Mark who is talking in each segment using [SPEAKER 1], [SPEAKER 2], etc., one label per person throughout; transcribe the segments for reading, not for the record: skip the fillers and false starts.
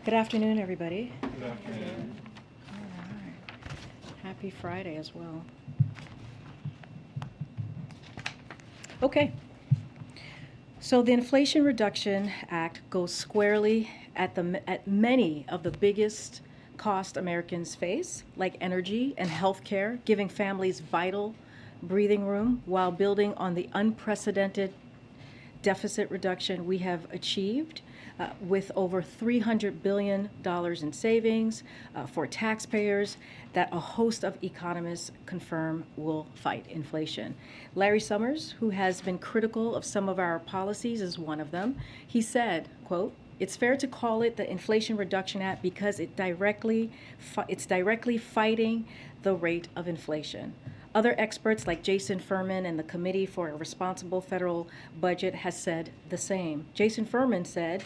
[SPEAKER 1] Good afternoon, everybody.
[SPEAKER 2] Good afternoon.
[SPEAKER 1] All right. Happy Friday as well. Okay. So the Inflation Reduction Act goes squarely at many of the biggest costs Americans face, like energy and healthcare, giving families vital breathing room while building on the unprecedented deficit reduction we have achieved with over $300 billion in savings for taxpayers that a host of economists confirm will fight inflation. Larry Summers, who has been critical of some of our policies, is one of them. He said, quote, "It's fair to call it the Inflation Reduction Act because it's directly fighting the rate of inflation." Other experts like Jason Furman and the Committee for a Responsible Federal Budget has said the same. Jason Furman said,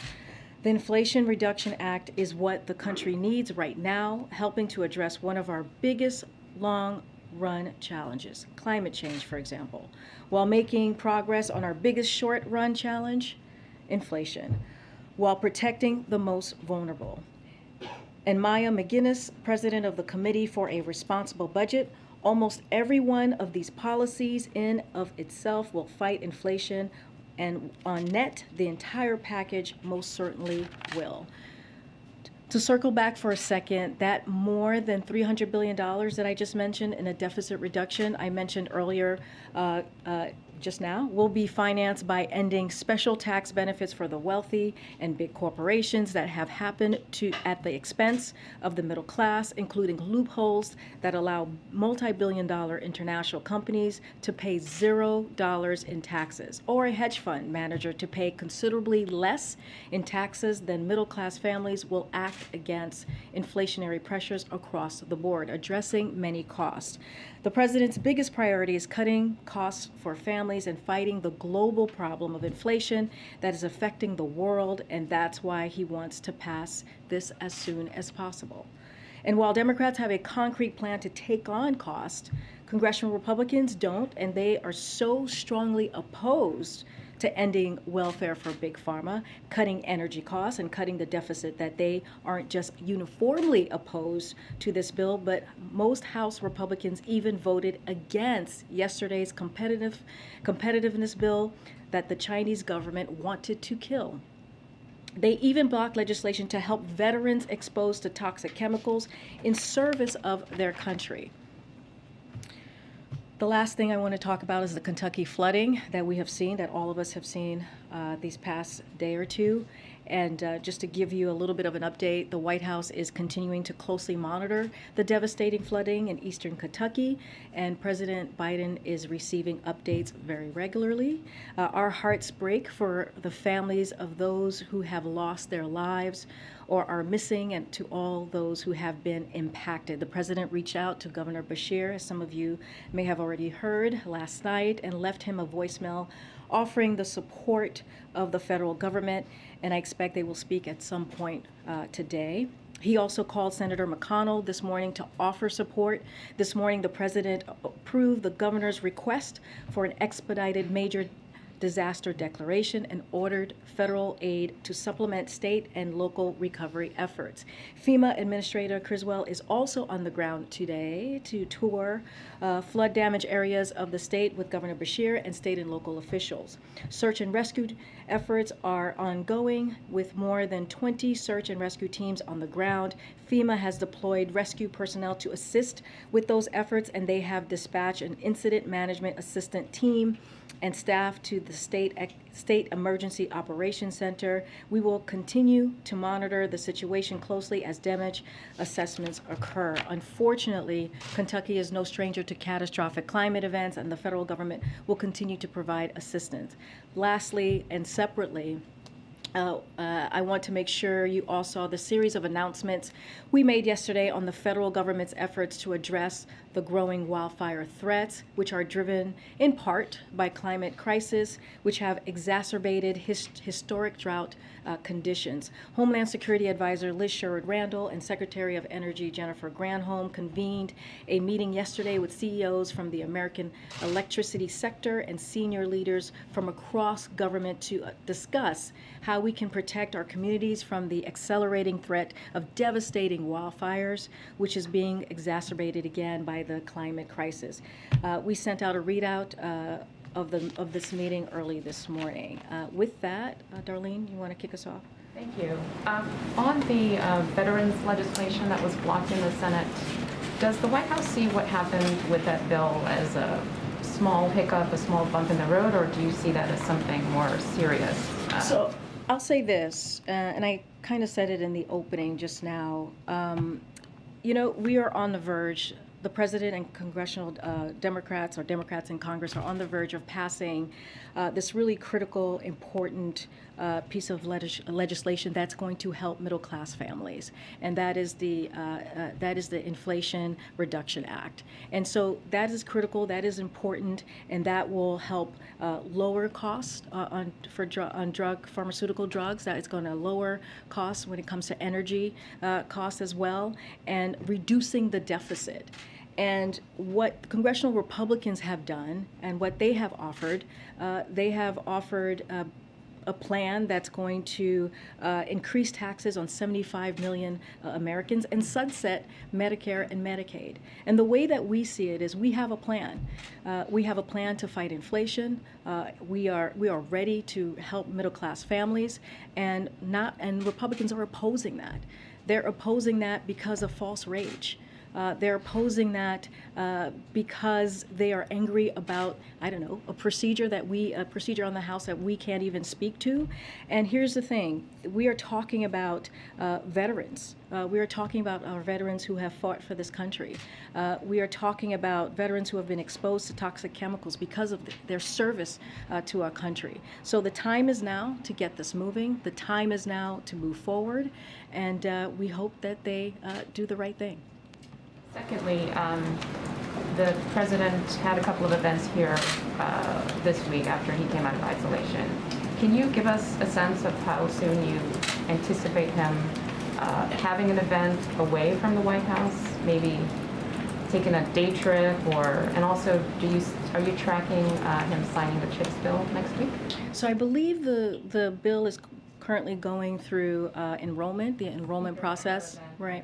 [SPEAKER 1] "The Inflation Reduction Act is what the country needs right now, helping to address one of our biggest long-run challenges, climate change, for example, while making progress on our biggest short-run challenge, inflation, while protecting the most vulnerable." And Maya McGinnis, president of the Committee for a Responsible Budget, "Almost every one of these policies in of itself will fight inflation, and on net, the entire package most certainly will." To circle back for a second, that more than $300 billion that I just mentioned in a deficit reduction I mentioned earlier just now will be financed by ending special tax benefits for the wealthy and big corporations that have happened at the expense of the middle class, including loopholes that allow multi-billion-dollar international companies to pay $0 in taxes, or a hedge fund manager to pay considerably less in taxes than middle-class families will act against inflationary pressures across the board, addressing many costs. The president's biggest priority is cutting costs for families and fighting the global problem of inflation that is affecting the world, and that's why he wants to pass this as soon as possible. And while Democrats have a concrete plan to take on cost, congressional Republicans don't, and they are so strongly opposed to ending welfare for big pharma, cutting energy costs, and cutting the deficit that they aren't just uniformly opposed to this bill, but most House Republicans even voted against yesterday's competitiveness bill that the Chinese government wanted to kill. They even blocked legislation to help veterans exposed to toxic chemicals in service of their country. The last thing I want to talk about is the Kentucky flooding that we have seen, that all of us have seen these past day or two. And just to give you a little bit of an update, the White House is continuing to closely monitor the devastating flooding in eastern Kentucky, and President Biden is receiving updates very regularly. Our hearts break for the families of those who have lost their lives or are missing, and to all those who have been impacted. The president reached out to Governor Beshear, as some of you may have already heard, last night, and left him a voicemail offering the support of the federal government, and I expect they will speak at some point today. He also called Senator McConnell this morning to offer support. This morning, the president approved the governor's request for an expedited major disaster declaration and ordered federal aid to supplement state and local recovery efforts. FEMA Administrator Criswell is also on the ground today to tour flood damaged areas of the state with Governor Beshear and state and local officials. Search and rescue efforts are ongoing with more than 20 search and rescue teams on the ground. FEMA has deployed rescue personnel to assist with those efforts, and they have dispatched an incident management assistant team and staff to the State Emergency Operations Center. We will continue to monitor the situation closely as damage assessments occur. Unfortunately, Kentucky is no stranger to catastrophic climate events, and the federal government will continue to provide assistance. Lastly, and separately, I want to make sure you all saw the series of announcements we made yesterday on the federal government's efforts to address the growing wildfire threats, which are driven in part by climate crisis, which have exacerbated historic drought conditions. Homeland Security Advisor Liz Sherrod-Randall and Secretary of Energy Jennifer Granholm convened a meeting yesterday with CEOs from the American electricity sector and senior leaders from across government to discuss how how we can protect our communities from the accelerating threat of devastating wildfires, which is being exacerbated again by the climate crisis. We sent out a readout of this meeting early this morning. With that, Darlene, you want to kick us off?
[SPEAKER 2] Thank you. On the veterans legislation that was blocked in the Senate, does the White House see what happened with that bill as a small hiccup, a small bump in the road, or do you see that as something more serious?
[SPEAKER 1] So I'll say this, and I kind of said it in the opening just now. You know, we are on the verge. The president and congressional Democrats or Democrats in Congress are on the verge of passing this really critical, important piece of legislation that's going to help middle-class families, and that is the Inflation Reduction Act. And so that is critical, that is important, and that will help lower costs on pharmaceutical drugs. That is going to lower costs when it comes to energy costs as well, and reducing the deficit. And what congressional Republicans have done and what they have offered a plan that's going to increase taxes on 75 million Americans and sunset Medicare and Medicaid. And the way that we see it is we have a plan. We have a plan to fight inflation. We are ready to help middle-class families, and Republicans are opposing that. They're opposing that because of false rage. They're opposing that because they are angry about, I don't know, a procedure on the House that we can't even speak to. And here's the thing: we are talking about veterans. We are talking about our veterans who have fought for this country. We are talking about veterans who have been exposed to toxic chemicals because of their service to our country. So the time is now to get this moving. The time is now to move forward, and we hope that they do the right thing.
[SPEAKER 2] Secondly, the president had a couple of events here this week after he came out of isolation. Can you give us a sense of how soon you anticipate him having an event away from the White House, maybe taking a day trip, and also are you tracking him signing the CHIPS bill next week?
[SPEAKER 1] So I believe the bill is currently going through the enrollment process, right?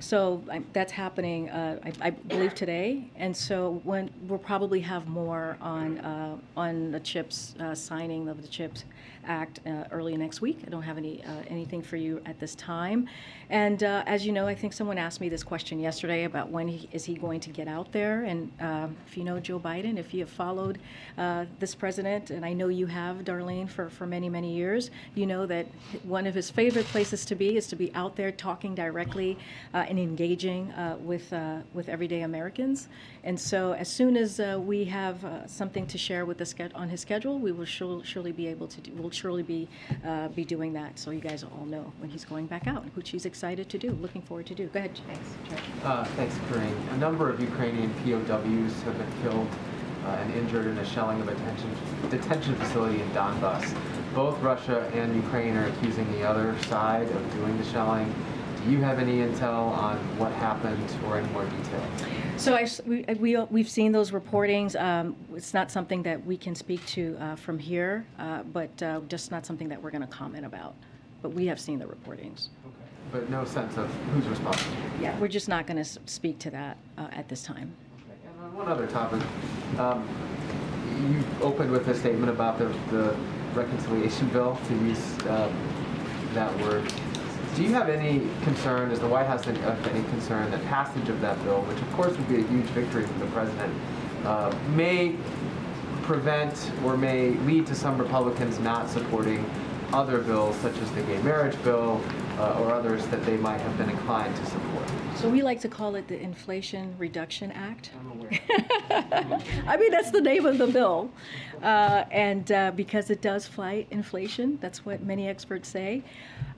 [SPEAKER 1] So that's happening, I believe, today, and so we'll probably have more on the CHIPS signing of the CHIPS Act early next week. I don't have anything for you at this time. And as you know, I think someone asked me this question yesterday about when is he going to get out there. And if you know Joe Biden, if you have followed this president, and I know you have, Darlene, for many, many years, you know that one of his favorite places to be is to be out there talking directly and engaging with everyday Americans. And so as soon as we have something to share with on his schedule, we will surely be able to do. We'll surely be doing that, so you guys all know when he's going back out, which he's excited to do, looking forward to do. Go ahead. Thanks,
[SPEAKER 3] Thanks, Karine. A number of Ukrainian POWs have been killed and injured in a shelling of a detention facility in Donbass. Both Russia and Ukraine are accusing the other side of doing the shelling. Do you have any intel on what happened or any more detail?
[SPEAKER 1] So we've seen those reportings. It's not something that we can speak to from here, but just not something that we're going to comment about. But we have seen the reportings.
[SPEAKER 3] Okay. But no sense of who's responsible?
[SPEAKER 1] Yeah, we're just not going to speak to that at this time.
[SPEAKER 3] Okay. And on one other topic, you opened with a statement about the reconciliation bill, to use that word. Do you have any concern, does the White House have any concern that passage of that bill, which of course would be a huge victory for the president, may prevent or may lead to some Republicans not supporting other bills such as the gay marriage bill or others that they might have been inclined to support?
[SPEAKER 1] So we like to call it the Inflation Reduction Act.
[SPEAKER 3] I'm aware.
[SPEAKER 1] I mean, that's the name of the bill. And because it does fight inflation, that's what many experts say.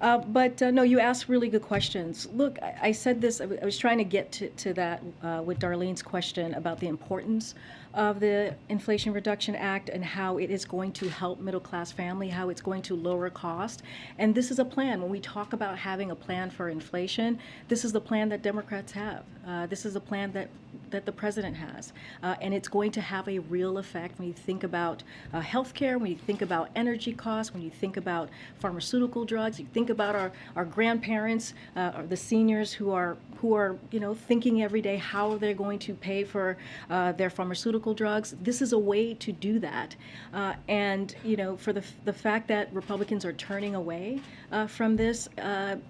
[SPEAKER 1] But no, you ask really good questions. Look, I said this, I was trying to get to that with Darlene's question about the importance of the Inflation Reduction Act and how it is going to help middle-class family, how it's going to lower cost. And this is a plan. When we talk about having a plan for inflation, this is the plan that Democrats have. This is a plan that that the president has. And it's going to have a real effect when you think about healthcare, when you think about energy costs, when you think about pharmaceutical drugs, you think about our grandparents, or the seniors who are thinking every day how they're going to pay for their pharmaceutical drugs. This is a way to do that. And for the fact that Republicans are turning away from this,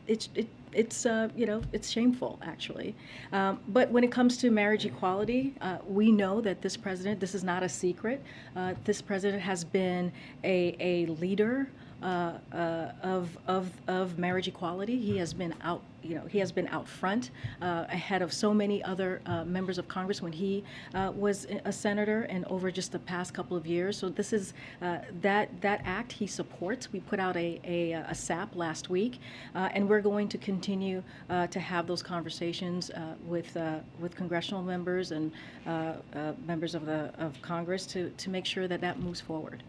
[SPEAKER 1] it's shameful, actually. But when it comes to marriage equality, we know that this president, this is not a secret, this president has been a leader of marriage equality. He has been out front, ahead of so many other members of Congress when he was a senator, and over just the past couple of years. So this is that act he supports. We put out a SAP last week, and we're going to continue to have those conversations with congressional members and members of Congress to make sure that moves forward.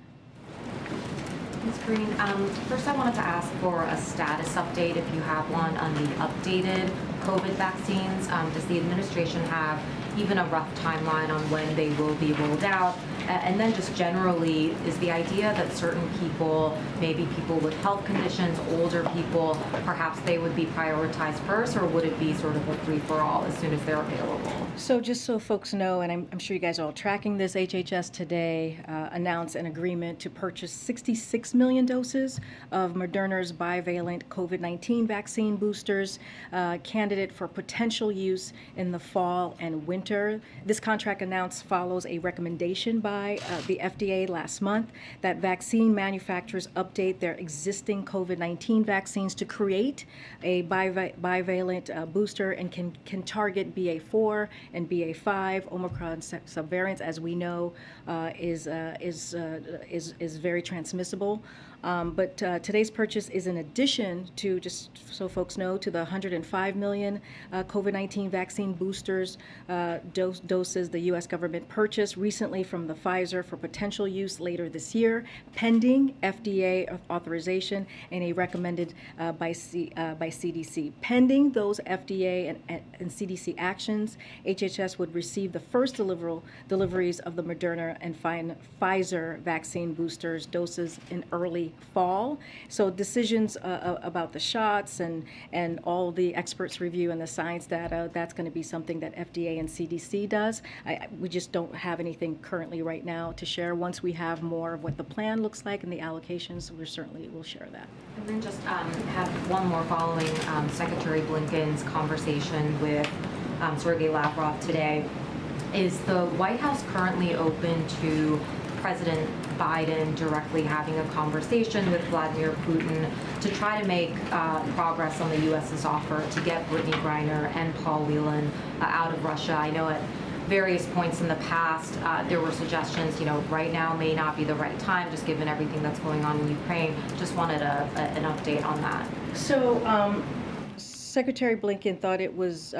[SPEAKER 4] Ms. Karine, first I wanted to ask for a status update, if you have one, on the updated COVID vaccines. Does the administration have even a rough timeline on when they will be rolled out? And then just generally, is the idea that certain people, maybe people with health conditions, older people, perhaps they would be prioritized first, or would it be sort of a free-for-all as soon as they're available?
[SPEAKER 1] So just so folks know, and I'm sure you guys are all tracking this, HHS today announced an agreement to purchase 66 million doses of Moderna's bivalent COVID-19 vaccine boosters, candidate for potential use in the fall and winter. This contract announced follows a recommendation by the FDA last month that vaccine manufacturers update their existing COVID-19 vaccines to create a bivalent booster and can target BA4 and BA5. Omicron subvariants, as we know, is very transmissible. But today's purchase is in addition to, just so folks know, to the 105 million COVID-19 vaccine boosters doses the U.S. government purchased recently from the Pfizer for potential use later this year, pending FDA authorization and a recommended by CDC. Pending those FDA and CDC actions, HHS would receive the first deliveries of the Moderna and Pfizer vaccine boosters doses in early fall. So decisions about the shots and all the experts' review and the science data, that's going to be something that FDA and CDC does. We just don't have anything currently right now to share. Once we have more of what the plan looks like and the allocations, we certainly will share that.
[SPEAKER 4] And then just have one more following Secretary Blinken's conversation with Sergei Lavrov today. Is the White House currently open to President Biden directly having a conversation with Vladimir Putin to try to make progress on the U.S.'s offer to get Brittany Griner and Paul Whelan out of Russia? I know at various points in the past there were suggestions, right now may not be the right time, just given everything that's going on in Ukraine. Just wanted an update on that.
[SPEAKER 1] So Secretary Blinken thought it was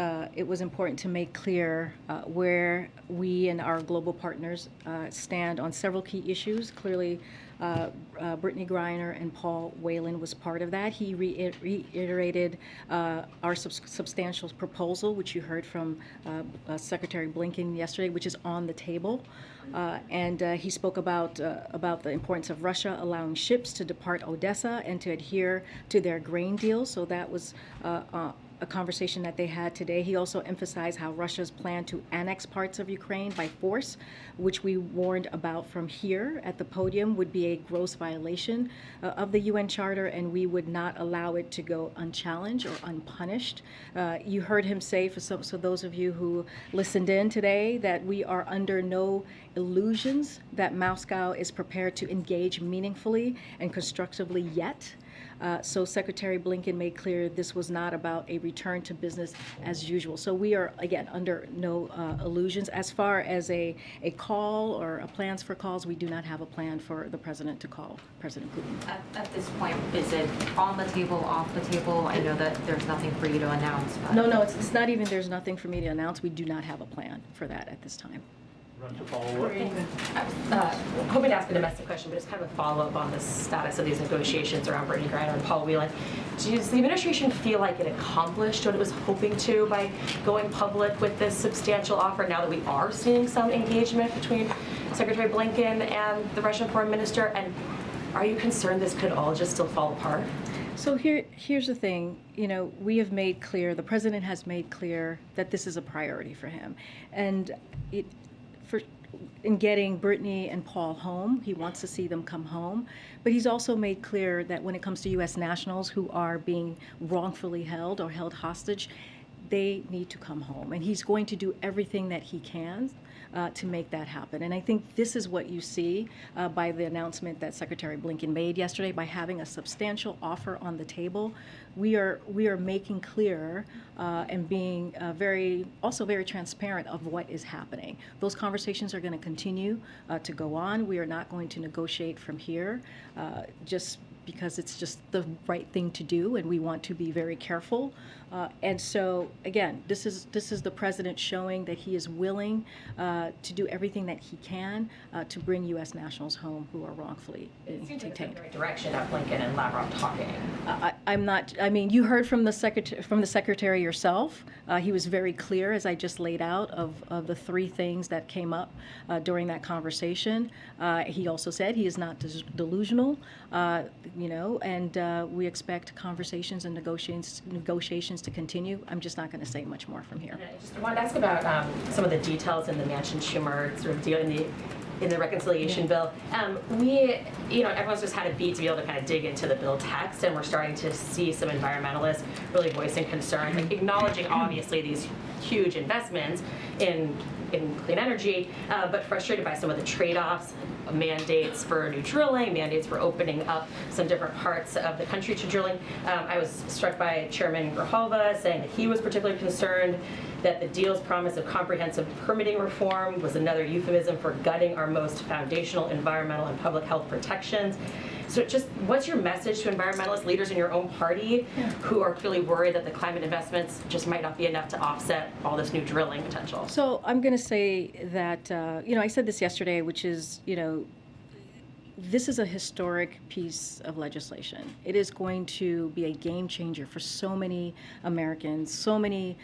[SPEAKER 1] important to make clear where we and our global partners stand on several key issues. Clearly, Brittany Griner and Paul Whelan was part of that. He reiterated our substantial proposal, which you heard from Secretary Blinken yesterday, which is on the table. And he spoke about the importance of Russia allowing ships to depart Odessa and to adhere to their grain deal. So that was a conversation that they had today. He also emphasized how Russia's plan to annex parts of Ukraine by force, which we warned about from here at the podium, would be a gross violation of the UN Charter, and we would not allow it to go unchallenged or unpunished. You heard him say, so those of you who listened in today, that we are under no illusions that Moscow is prepared to engage meaningfully and constructively yet. So Secretary Blinken made clear this was not about a return to business as usual. So we are, again, under no illusions. As far as a call or plans for calls, we do not have a plan for the president to call President Putin.
[SPEAKER 4] At this point, is it on the table, off the table? I know that there's nothing for you to announce. But
[SPEAKER 1] No, it's not even there's nothing for me to announce. We do not have a plan for that at this time.
[SPEAKER 5] Hoping to ask a domestic question, but it's kind of a follow-up on the status of these negotiations around Brittany Griner and Paul Whelan. Does the administration feel like it accomplished what it was hoping to by going public with this substantial offer now that we are seeing some engagement between Secretary Blinken and the Russian foreign minister? And are you concerned this could all just still fall apart?
[SPEAKER 1] So here's the thing, we have made clear, the president has made clear that this is a priority for him. And in getting Brittany and Paul home, he wants to see them come home. But he's also made clear that when it comes to U.S. nationals who are being wrongfully held or held hostage, they need to come home. And he's going to do everything that he can to make that happen. And I think this is what you see by the announcement that Secretary Blinken made yesterday, by having a substantial offer on the table. We are making clear and being very transparent of what is happening. Those conversations are going to continue to go on. We are not going to negotiate from here just because it's just the right thing to do, and we want to be very careful. And so, again, this is the president showing that he is willing to do everything that he can to bring U.S. nationals home who are wrongfully
[SPEAKER 5] It seems like it's in
[SPEAKER 1] detained.
[SPEAKER 5] the right direction that Blinken and Lavrov talking.
[SPEAKER 1] I'm not. I mean, you heard from the secretary yourself. He was very clear, as I just laid out, of the three things that came up during that conversation. He also said he is not delusional, and we expect conversations and negotiations to continue. I'm just not going to say much more from here.
[SPEAKER 5] And I just wanted to ask about some of the details in the Manchin-Schumer sort of deal in the reconciliation bill. Everyone's just had a beat to be able to kind of dig into the bill text, and we're starting to see some environmentalists really voicing concern, like acknowledging obviously these huge investments in clean energy, but frustrated by some of the trade-offs, mandates for new drilling, mandates for opening up some different parts of the country to drilling. I was struck by Chairman Grijalva saying that he was particularly concerned that the deal's promise of comprehensive permitting reform was another euphemism for gutting our most foundational environmental and public health protections. So just what's your message to environmentalist leaders in your own party who are really worried that the climate investments just might not be enough to offset all this new drilling potential?
[SPEAKER 1] So I'm going to say that, I said this yesterday, which is, this is a historic piece of legislation. It is going to be a game changer for so many Americans, so many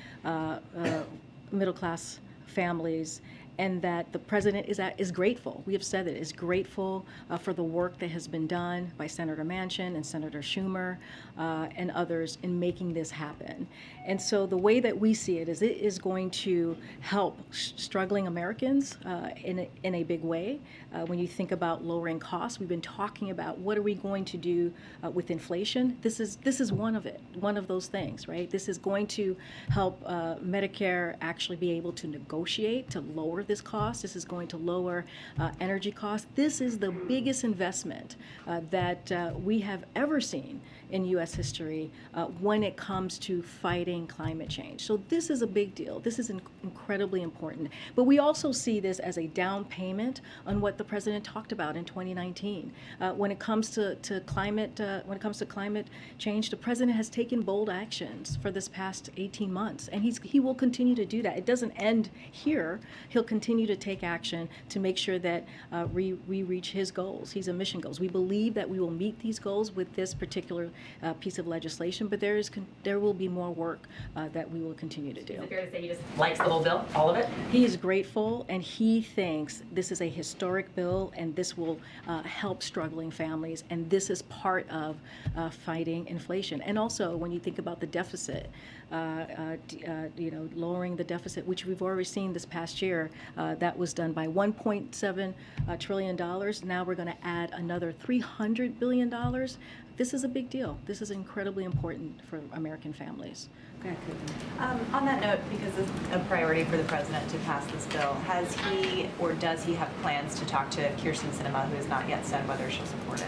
[SPEAKER 1] middle-class families, and that the president is grateful. We have said that is grateful for the work that has been done by Senator Manchin and Senator Schumer and others in making this happen. And so the way that we see it is going to help struggling Americans in a big way. When you think about lowering costs, we've been talking about what are we going to do with inflation. This is one of those things, right? This is going to help Medicare actually be able to negotiate to lower this cost. This is going to lower energy costs. This is the biggest investment that we have ever seen in U.S. history when it comes to fighting climate change. So this is a big deal. This is incredibly important. But we also see this as a down payment on what the president talked about in 2019. When it comes to climate change, the president has taken bold actions for this past 18 months, and he will continue to do that. It doesn't end here. He'll continue to take action to make sure that we reach his goals, his emission goals. We believe that we will meet these goals with this particular piece of legislation, but there will be more work that we will continue to do.
[SPEAKER 5] Is it fair to say he just likes the whole bill, all of it?
[SPEAKER 1] He is grateful, and he thinks this is a historic bill, and this will help struggling families, and this is part of fighting inflation. And also, when you think about the deficit, lowering the deficit, which we've already seen this past year, that was done by $1.7 trillion. Now we're going to add another $300 billion. This is a big deal. This is incredibly important for American families. Go ahead, Caitlin.
[SPEAKER 6] On that note, because it's a priority for the president to pass this bill, has he or does he have plans to talk to Kirsten Sinema, who has not yet said whether she'll support it?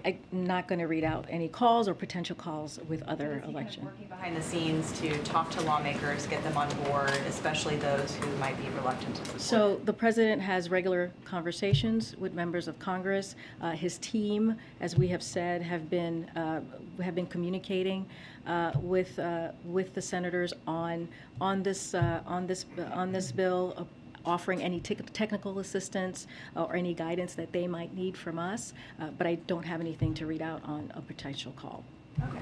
[SPEAKER 1] I'm not going to read out any calls or potential calls with other elections.
[SPEAKER 6] Working behind the scenes to talk to lawmakers, get them on board, especially those who might be reluctant to support
[SPEAKER 1] So
[SPEAKER 6] it.
[SPEAKER 1] the president has regular conversations with members of Congress. His team, as we have said, have been communicating with the senators on this bill. offering any technical assistance or any guidance that they might need from us, but I don't have anything to read out on a potential call.
[SPEAKER 6] Okay.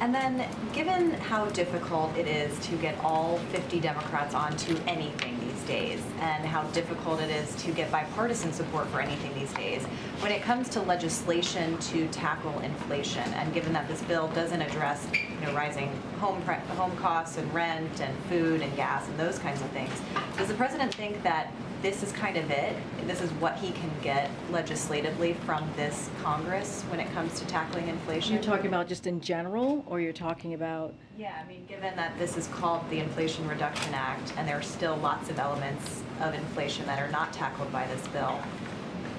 [SPEAKER 6] And then, given how difficult it is to get all 50 Democrats onto anything these days, and how difficult it is to get bipartisan support for anything these days, when it comes to legislation to tackle inflation, and given that this bill doesn't address, rising home costs and rent and food and gas and those kinds of things, does the president think that this is kind of it? This is what he can get legislatively from this Congress when it comes to tackling inflation?
[SPEAKER 1] You're talking about just in general, or you're talking about?
[SPEAKER 6] Yeah, I mean, given that this is called the Inflation Reduction Act, and there are still lots of elements of inflation that are not tackled by this bill,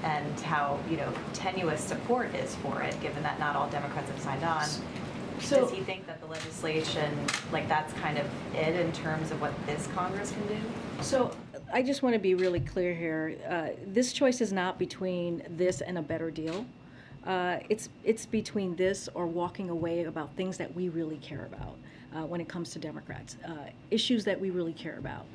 [SPEAKER 6] and how, tenuous support is for it, given that not all Democrats have signed on.
[SPEAKER 1] So,
[SPEAKER 6] does he think that the legislation, that's kind of it in terms of what this Congress can do?
[SPEAKER 1] So I just want to be really clear here. This choice is not between this and a better deal. It's between this or walking away about things that we really care about when it comes to Democrats. Issues that we really care about.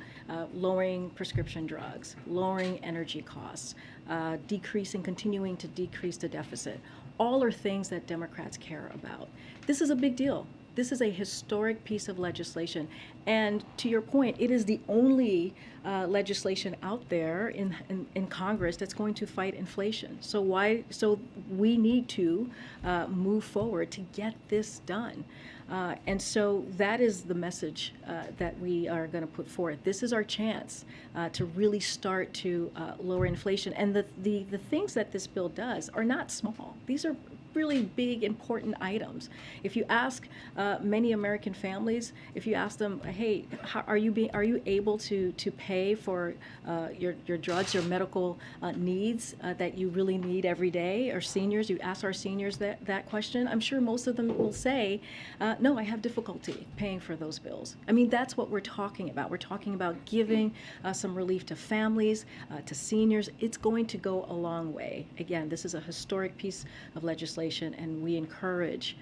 [SPEAKER 1] Lowering prescription drugs, lowering energy costs, continuing to decrease the deficit. All are things that Democrats care about. This is a big deal. This is a historic piece of legislation. And to your point, it is the only legislation out there in Congress that's going to fight inflation. So we need to move forward to get this done. And so that is the message that we are going to put forth. This is our chance to really start to lower inflation. And the things that this bill does are not small. These are really big, important items. If you ask many American families, if you ask them, hey, are you able to pay for your drugs, your medical needs that you really need every day, or seniors, you ask our seniors that question, I'm sure most of them will say, no, I have difficulty paying for those bills. I mean, that's what we're talking about. We're talking about giving some relief to families, to seniors. It's going to go a long way. Again, this is a historic piece of legislation, and we encourage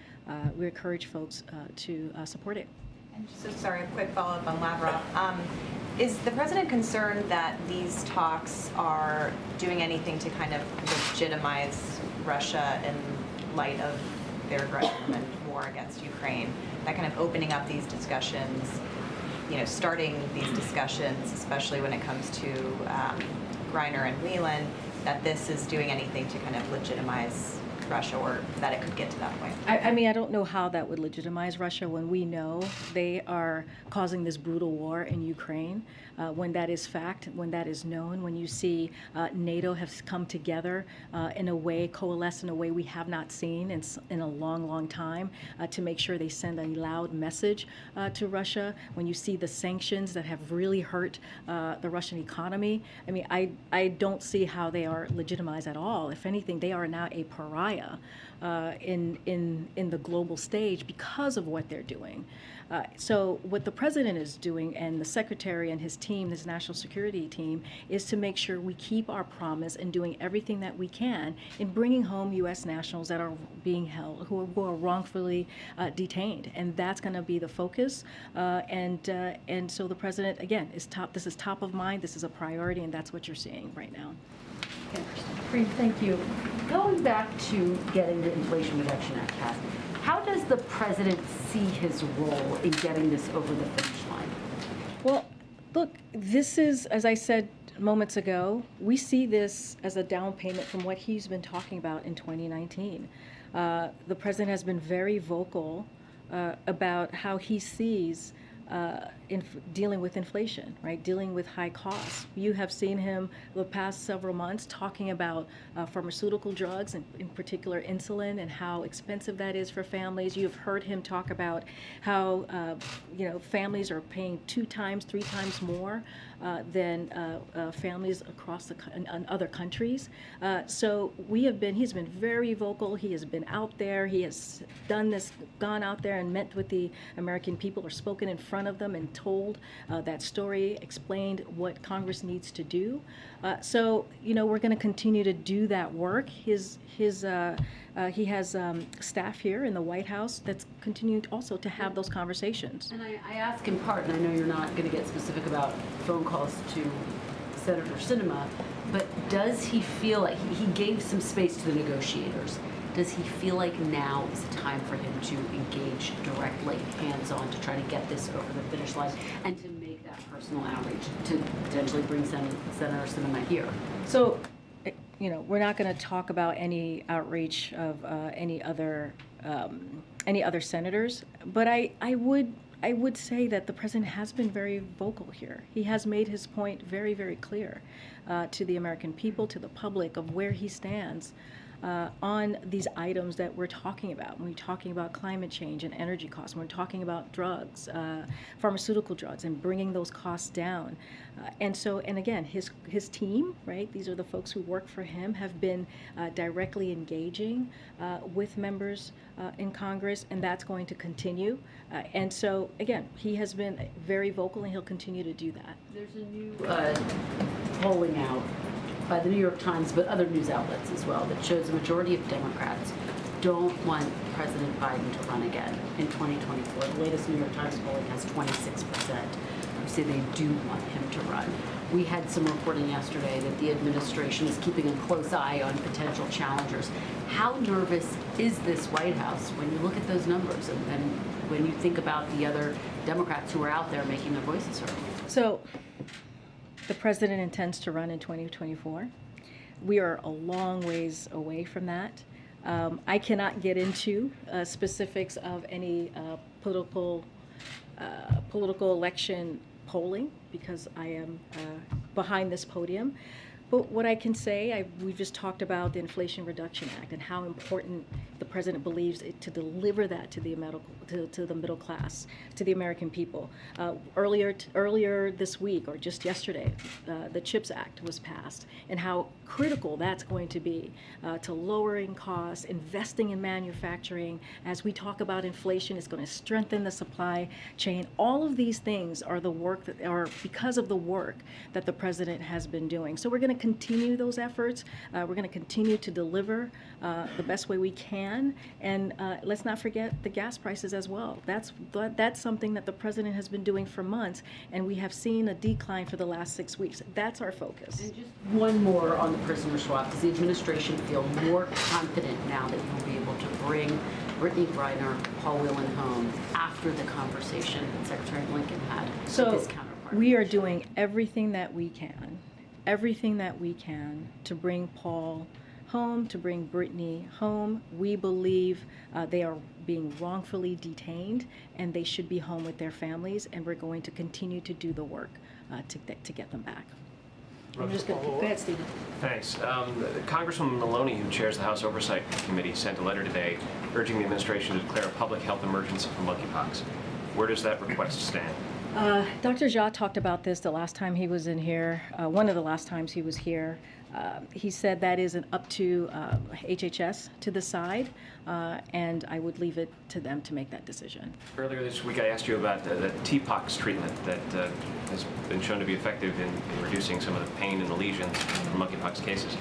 [SPEAKER 1] folks to support it.
[SPEAKER 6] And just a quick follow-up on Lavrov. Is the president concerned that these talks are doing anything to kind of legitimize Russia in light of their aggression and war against Ukraine? That kind of opening up these discussions, starting these discussions, especially when it comes to Griner and Whelan, that this is doing anything to kind of legitimize Russia, or that it could get to that point?
[SPEAKER 1] I mean, I don't know how that would legitimize Russia when we know they are causing this brutal war in Ukraine. When that is fact, when that is known, when you see NATO has come together in a way, coalesce in a way we have not seen in a long, long time to make sure they send a loud message to Russia, when you see the sanctions that have really hurt the Russian economy, I mean, I don't see how they are legitimized at all. If anything, they are now a pariah in the global stage because of what they're doing. So what the president is doing, and the secretary and his team, his national security team, is to make sure we keep our promise and doing everything that we can in bringing home U.S. nationals that are being held, who are wrongfully detained, and that's going to be the focus. And so the president, again, this is top of mind. This is a priority, and that's what you're seeing right now.
[SPEAKER 7] Karine, thank you. Going back to getting the Inflation Reduction Act passed, how does the president see his role in getting this over the finish line?
[SPEAKER 1] Well, look, this is, as I said moments ago, we see this as a down payment from what he's been talking about in 2019. The president has been very vocal about how he sees dealing with inflation, right? Dealing with high costs. You have seen him the past several months talking about pharmaceutical drugs, and in particular insulin, and how expensive that is for families. You've heard him talk about how families are paying 2 times, 3 times more than families across in other countries. So he's been very vocal. He has been out there. He has done this, gone out there and met with the American people, or spoken in front of them and told that story, explained what Congress needs to do. So we're going to continue to do that work. He has staff here in the White House that's continuing also to have those conversations.
[SPEAKER 7] And I ask in part, and I know you're not going to get specific about phone calls to Senator Sinema, but does he feel like he gave some space to the negotiators? Does he feel like now is the time for him to engage directly, hands-on, to try to get this over the finish line and to make that personal outreach to potentially bring Senator Sinema here?
[SPEAKER 1] So, we're not going to talk about any outreach of any other senators, but I would say that the president has been very vocal here. He has made his point very, very clear to the American people, to the public, of where he stands on these items that we're talking about. When we're talking about climate change and energy costs, when we're talking about drugs, pharmaceutical drugs, and bringing those costs down. And again, his team, right? These are the folks who work for him, have been directly engaging with members in Congress, and that's going to continue. And so, again, he has been very vocal, and he'll continue to do that.
[SPEAKER 7] There's a new polling out by the New York Times, but other news outlets as well, that shows the majority of Democrats don't want President Biden to run again in 2024. The latest New York Times polling has 26% who say they do want him to run. We had some reporting yesterday that the administration is keeping a close eye on potential challengers. How nervous is this White House when you look at those numbers and when you think about the other Democrats who are out there making their voices heard?
[SPEAKER 1] So, the president intends to run in 2024. We are a long ways away from that. I cannot get into specifics of any political election polling because I am behind this podium. But what I can say, we've just talked about the Inflation Reduction Act and how important the president believes it to deliver that to the middle class, to the American people. Earlier this week, or just yesterday, the CHIPS Act was passed, and how critical that's going to be to lowering costs, investing in manufacturing. As we talk about inflation, it's going to strengthen the supply chain. All of these things are the work that are because of the work that the president has been doing. So we're going to continue those efforts. We're going to continue to deliver the best way we can, and let's not forget the gas prices as well. That's something that the president has been doing for months, and we have seen a decline for the last 6 weeks. That's our focus.
[SPEAKER 7] And just one more on the prisoner swap. Does the administration feel more confident now that you'll be able to bring Brittany Griner, Paul Whelan home after the conversation that Secretary Blinken had with his counterpart?
[SPEAKER 1] We are doing everything that we can to bring Paul home, to bring Brittany home. We believe they are being wrongfully detained, and they should be home with their families, and we're going to continue to do the work to get them back. I'm just going to go ahead, Stephen.
[SPEAKER 8] Thanks. Congresswoman Maloney, who chairs the House Oversight Committee, sent a letter today urging the administration to declare a public health emergency for monkeypox. Where does that request stand?
[SPEAKER 1] Dr. Jha talked about this the last time he was in here, one of the last times he was here. He said that is up to HHS to decide, and I would leave it to them to make that decision.
[SPEAKER 8] Earlier this week, I asked you about the TPOXX treatment that has been shown to be effective in reducing some of the pain and the lesions from monkeypox cases.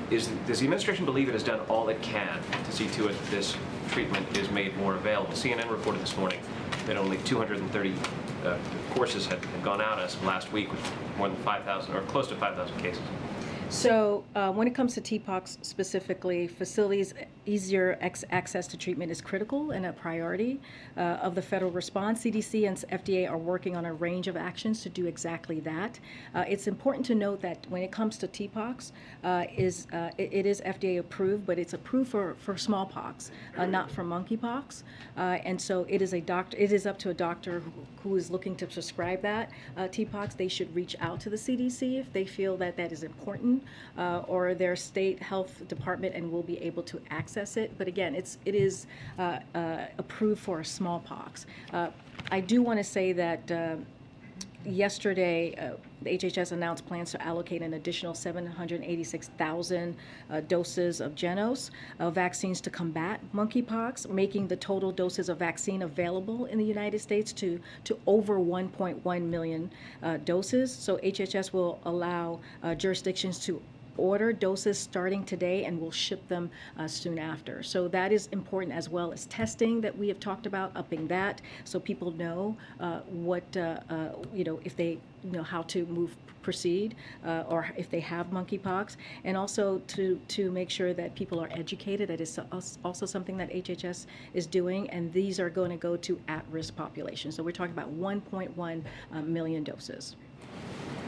[SPEAKER 8] Does the administration believe it has done all it can to see to it that this treatment is made more available? CNN reported this morning that only 230 courses had gone out as of last week, with more than 5,000 or close to 5,000 cases.
[SPEAKER 1] So when it comes to TPOXX specifically, facilities' easier access to treatment is critical and a priority of the federal response. CDC and FDA are working on a range of actions to do exactly that. It's important to note that when it comes to TPOXX, it is FDA approved, but it's approved for smallpox, not for monkeypox. And so it is up to a doctor who is looking to prescribe that TPOXX. They should reach out to the CDC if they feel that that is important, or their state health department, and will be able to access it. But again, it is approved for smallpox. I do want to say that yesterday, the HHS announced plans to allocate an additional 786,000 doses of Genos vaccines to combat monkeypox, making the total doses of vaccine available in the United States to over 1.1 million doses. So HHS will allow jurisdictions to order doses starting today, and we'll ship them soon after. So that is important, as well as testing that we have talked about, upping that, so people know what, if they know how to proceed, or if they have monkeypox, and also to make sure that people are educated. That is also something that HHS is doing, and these are going to go to at-risk populations. So we're talking about 1.1 million doses.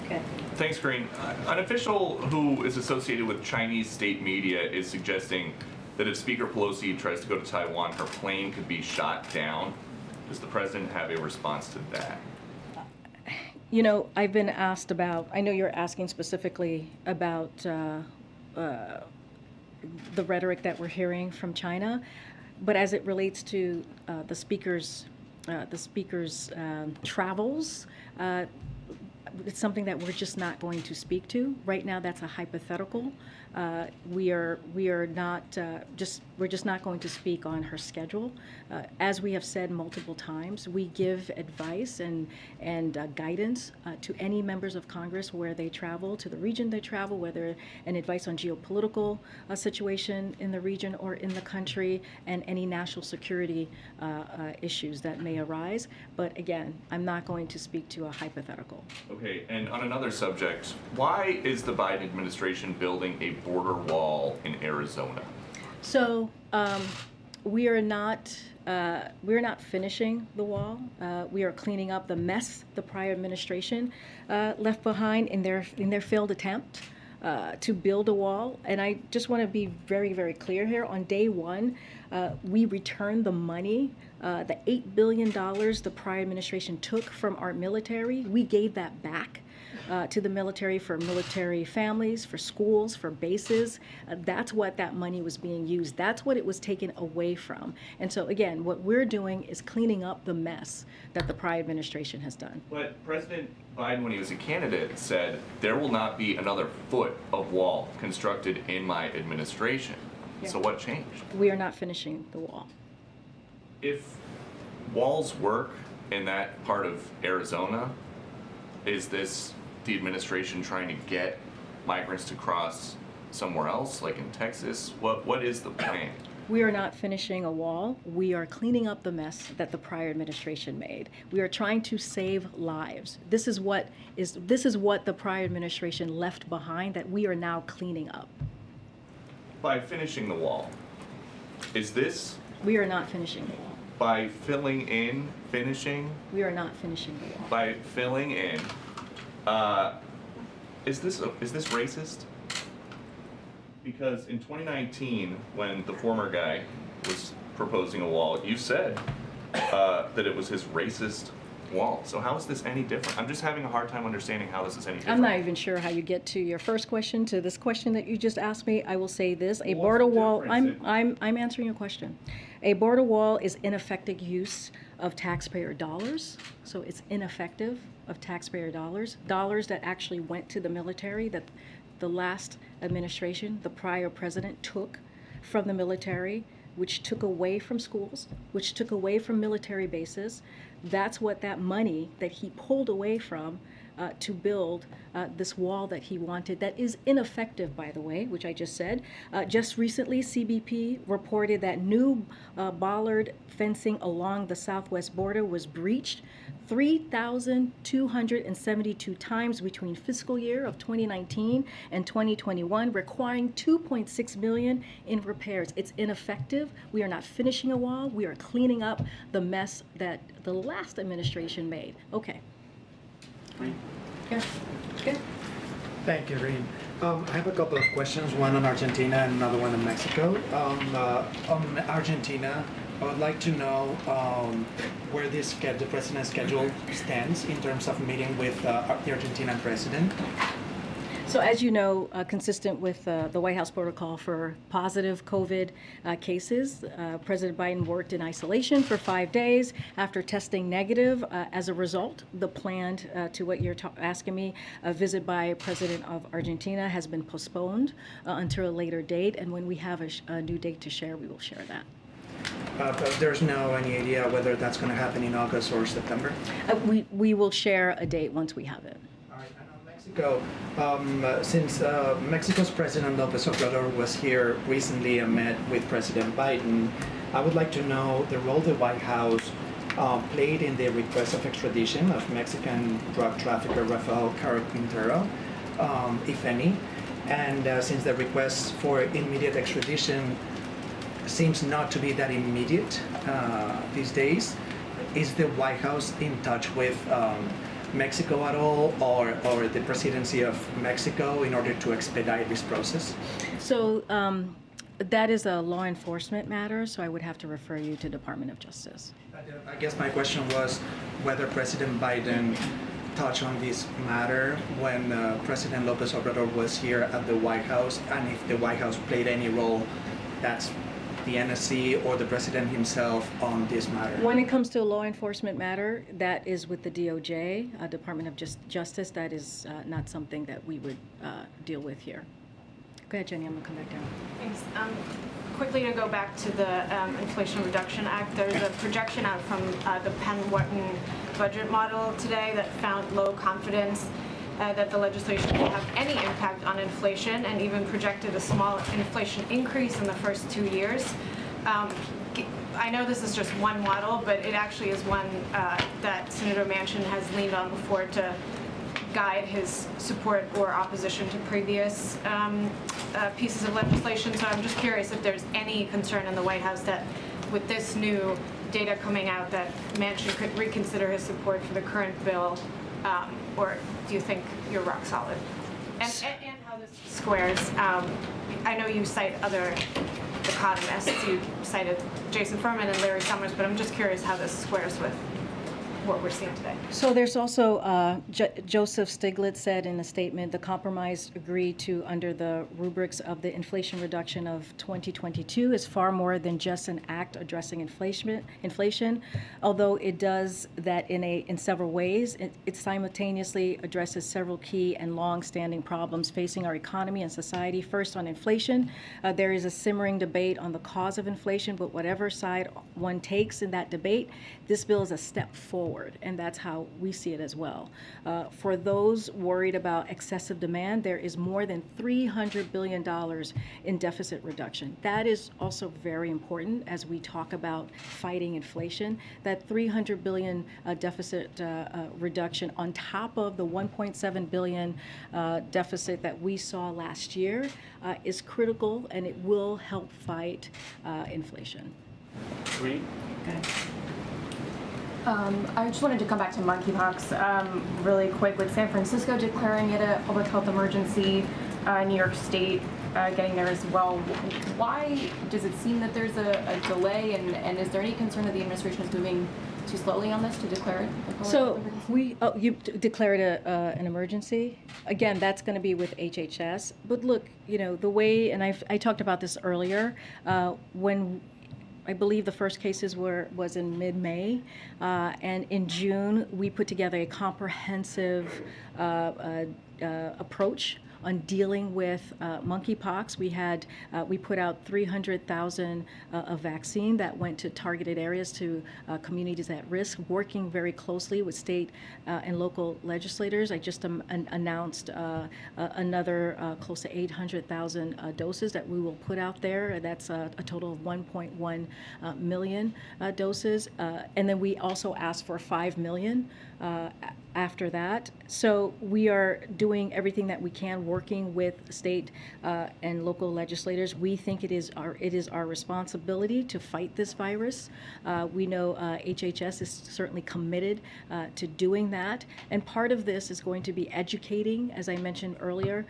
[SPEAKER 1] Okay.
[SPEAKER 9] Thanks, Karine. An official who is associated with Chinese state media is suggesting that if Speaker Pelosi tries to go to Taiwan, her plane could be shot down. Does the president have a response to that?
[SPEAKER 1] You know, I've been asked about, I know you're asking specifically about the rhetoric that we're hearing from China, but as it relates to the speaker's travels, it's something that we're just not going to speak to. Right now, that's a hypothetical. We're just not going to speak on her schedule. As we have said multiple times, we give advice and guidance to any members of Congress where they travel, to the region they travel, whether an advice on geopolitical situation in the region or in the country, and any national security issues that may arise. But again, I'm not going to speak to a hypothetical.
[SPEAKER 9] Okay, and on another subject, why is the Biden administration building a border wall in Arizona?
[SPEAKER 1] So we are not finishing the wall. We are cleaning up the mess the prior administration left behind in their failed attempt to build a wall. And I just want to be very, very clear here. On day one, we returned the money, the $8 billion the prior administration took from our military. We gave that back to the military, for military families, for schools, for bases. That's what that money was being used. That's what it was taken away from. And so again, what we're doing is cleaning up the mess that the prior administration has done.
[SPEAKER 9] But President Biden, when he was a candidate, said, there will not be another foot of wall constructed in my administration.
[SPEAKER 1] Yeah.
[SPEAKER 9] So what changed?
[SPEAKER 1] We are not finishing the wall.
[SPEAKER 9] If walls work in that part of Arizona, is this the administration trying to get migrants to cross somewhere else, like in Texas? What is the plan?
[SPEAKER 1] We are not finishing a wall. We are cleaning up the mess that the prior administration made. We are trying to save lives. This is what the prior administration left behind that we are now cleaning up.
[SPEAKER 9] By finishing the wall, is this
[SPEAKER 1] We are not finishing the wall.
[SPEAKER 9] by filling in, finishing?
[SPEAKER 1] We are not finishing the wall.
[SPEAKER 9] By filling in, is this racist? Because in 2019, when the former guy was proposing a wall, you said that it was his racist wall. So how is this any different? I'm just having a hard time understanding how this is any different.
[SPEAKER 1] I'm not even sure how you get to your first question, to this question that you just asked me. I will say this: a
[SPEAKER 9] What's
[SPEAKER 1] border
[SPEAKER 9] the
[SPEAKER 1] wall.
[SPEAKER 9] difference?
[SPEAKER 1] I'm answering your question. A border wall is ineffective use of taxpayer dollars. So it's ineffective of taxpayer dollars that actually went to the military, that the last administration, the prior president, took from the military, which took away from schools, which took away from military bases. That's what that money that he pulled away from to build this wall that he wanted, that is ineffective, by the way, which I just said. Just recently, CBP reported that new bollard fencing along the southwest border was breached 3,272 times between fiscal year of 2019 and 2021, requiring $2.6 million in repairs. It's ineffective. We are not finishing a wall. We are cleaning up the mess that the last administration made. Okay. Good. Good.
[SPEAKER 10] Thank you, Karine. I have a couple of questions, one on Argentina and another one on Mexico. On Argentina, I would like to know where the president's schedule stands in terms of meeting with the Argentinian president.
[SPEAKER 1] So as you know, consistent with the White House protocol for positive COVID cases, President Biden worked in isolation for 5 days after testing negative. As a result, the planned, to what you're asking me, a visit by President of Argentina has been postponed until a later date. And when we have a new date to share, we will share that.
[SPEAKER 10] But there's no any idea whether that's going to happen in August or September?
[SPEAKER 1] We will share a date once we have it.
[SPEAKER 10] All right, and on Mexico. Since Mexico's President López Obrador was here recently and met with President Biden, I would like to know the role the White House played in the request of extradition of Mexican drug trafficker Rafael Caro Quintero, if any. And since the request for immediate extradition seems not to be that immediate these days, is the White House in touch with Mexico at all, or the presidency of Mexico in order to expedite this process?
[SPEAKER 1] So that is a law enforcement matter, so I would have to refer you to Department of Justice.
[SPEAKER 10] I guess my question was whether President Biden touched on this matter when President López Obrador was here at the White House, and if the White House played any role, that's the NSC or the president himself, on this matter.
[SPEAKER 1] When it comes to a law enforcement matter, that is with the DOJ, Department of Justice. That is not something that we would deal with here. Go ahead, Jenny, I'm gonna come back down.
[SPEAKER 11] Thanks. Quickly to go back to the Inflation Reduction Act, there's a projection out from the Penn-Wharton budget model today that found low confidence that the legislation will have any impact on inflation, and even projected a small inflation increase in the first 2 years. I know this is just one model, but it actually is one that Senator Manchin has leaned on before to guide his support or opposition to previous pieces of legislation. So I'm just curious if there's any concern in the White House that with this new data coming out that Manchin could reconsider his support for the current bill, or do you think you're rock solid? And how this squares. I know you cite other economists. You cited Jason Furman and Larry Summers, but I'm just curious how this squares with what we're seeing today.
[SPEAKER 1] So there's also, Joseph Stiglitz said in a statement, the compromise agreed to under the rubrics of the Inflation Reduction of 2022 is far more than just an act addressing inflation, although it does that in several ways. It simultaneously addresses several key and long-standing problems facing our economy and society. First, on inflation, there is a simmering debate on the cause of inflation, but whatever side one takes in that debate, this bill is a step forward. And that's how we see it as well. For those worried about excessive demand, there is more than $300 billion in deficit reduction. That is also very important as we talk about fighting inflation. That $300 billion deficit reduction on top of the $1.7 billion deficit that we saw last year is critical, and it will help fight inflation.
[SPEAKER 8] Karine?
[SPEAKER 1] Okay.
[SPEAKER 2] I just wanted to come back to monkeypox really quick. With San Francisco declaring it a public health emergency, New York State getting there as well. Why does it seem that there's a delay, and is there any concern that the administration is moving too slowly on this to declare it a public health emergency?
[SPEAKER 1] You declared an emergency. Again, that's going to be with HHS. But look, the way, and I talked about this earlier, when I believe the first cases was in mid-May, and in June we put together a comprehensive approach on dealing with monkeypox. We put out 300,000 of vaccine that went to targeted areas, to communities at risk, working very closely with state and local legislators. I just announced another close to 800,000 doses that we will put out there. That's a total of 1.1 million doses. And then we also asked for 5 million after that. So we are doing everything that we can, working with state and local legislators. We think it is our responsibility to fight this virus. We know HHS is certainly committed to doing that. And part of this is going to be educating, as I mentioned earlier,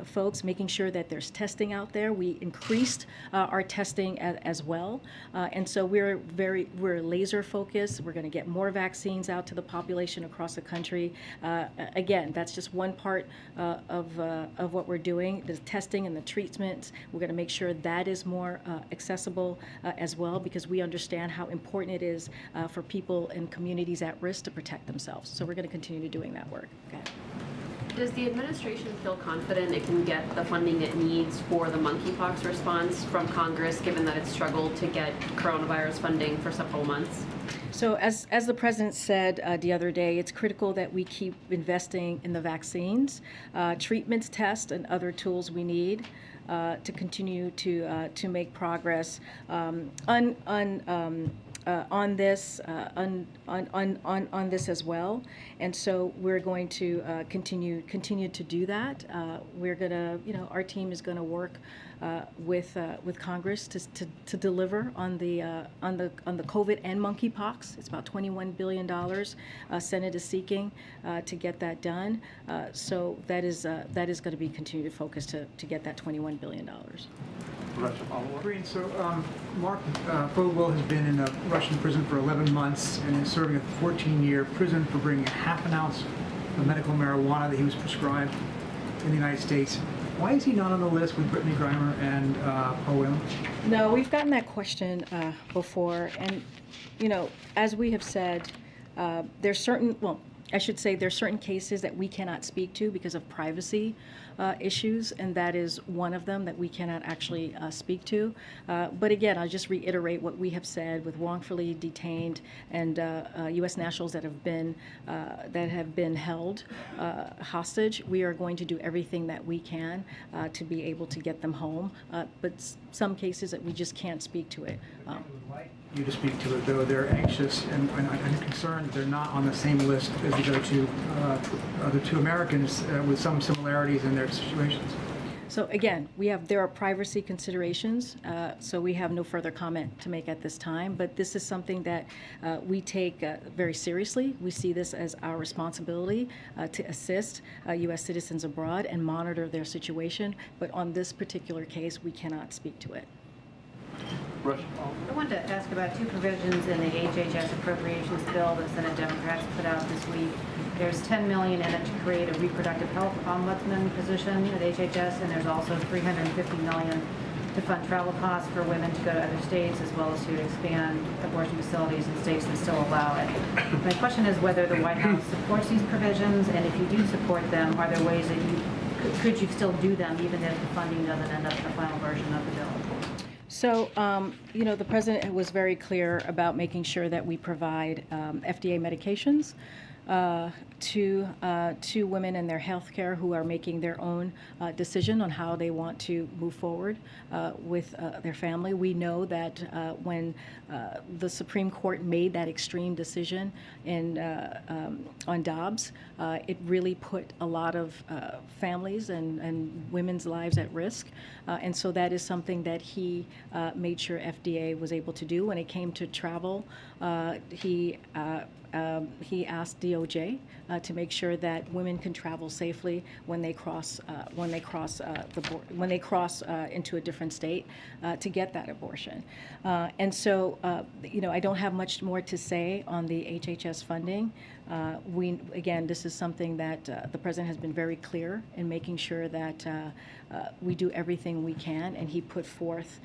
[SPEAKER 1] folks, making sure that there's testing out there. We increased our testing as well. And so we're laser focused. We're going to get more vaccines out to the population across the country. Again, that's just one part of what we're doing. The testing and the treatment, we're going to make sure that is more accessible as well, because we understand how important it is for people in communities at risk to protect themselves. So we're going to continue doing that work. Okay.
[SPEAKER 7] Does the administration feel confident it can get the funding it needs for the monkeypox response from Congress, given that it's struggled to get coronavirus funding for several months?
[SPEAKER 1] So as the president said the other day, it's critical that we keep investing in the vaccines, treatments, tests, and other tools we need to continue to make progress on this as well. And so we're going to continue to do that. We're gonna, our team is gonna work with Congress to deliver on the COVID and monkeypox. It's about $21 billion. Senate is seeking to get that done. So that is going to be continued focus to get that $21 billion.
[SPEAKER 12] Karine, so Mark Fogel has been in a Russian prison for 11 months and is serving a 14-year prison for bringing a half an ounce of medical marijuana that he was prescribed in the United States. Why is he not on the list with Brittany Griner and Paul Whelan?
[SPEAKER 1] No, we've gotten that question before, and as we have said, there's certain cases that we cannot speak to because of privacy issues, and that is one of them that we cannot actually speak to. But again, I'll just reiterate what we have said with wrongfully detained and U.S. nationals that have been held hostage. We are going to do everything that we can to be able to get them home. But some cases that we just can't speak to it.
[SPEAKER 12] You to speak to it, though. They're anxious and I'm concerned that they're not on the same list as the other two Americans with some similarities in their situations.
[SPEAKER 1] So again, there are privacy considerations, so we have no further comment to make at this time, but this is something that we take very seriously. We see this as our responsibility to assist U.S. citizens abroad and monitor their situation, but on this particular case, we cannot speak to it.
[SPEAKER 13] I wanted to ask about two provisions in the HHS appropriations bill that Senate Democrats put out this week. There's $10 million in it to create a reproductive health ombudsman position at HHS, and there's also $350 million to fund travel costs for women to go to other states, as well as to expand abortion facilities in states that still allow it. My question is whether the White House supports these provisions, and if you do support them, are there ways that could you still do them even if the funding doesn't end up in the final version of the bill?
[SPEAKER 1] So, the president was very clear about making sure that we provide FDA medications to women and their health care who are making their own decision on how they want to move forward with their family. We know that when the Supreme Court made that extreme decision on Dobbs, it really put a lot of families and women's lives at risk. And so that is something that he made sure FDA was able to do. When it came to travel, he asked DOJ to make sure that women can travel safely when they cross into a different state to get that abortion. And so, I don't have much more to say on the HHS funding. Again, this is something that the president has been very clear in making sure that we do everything we can, and he put forth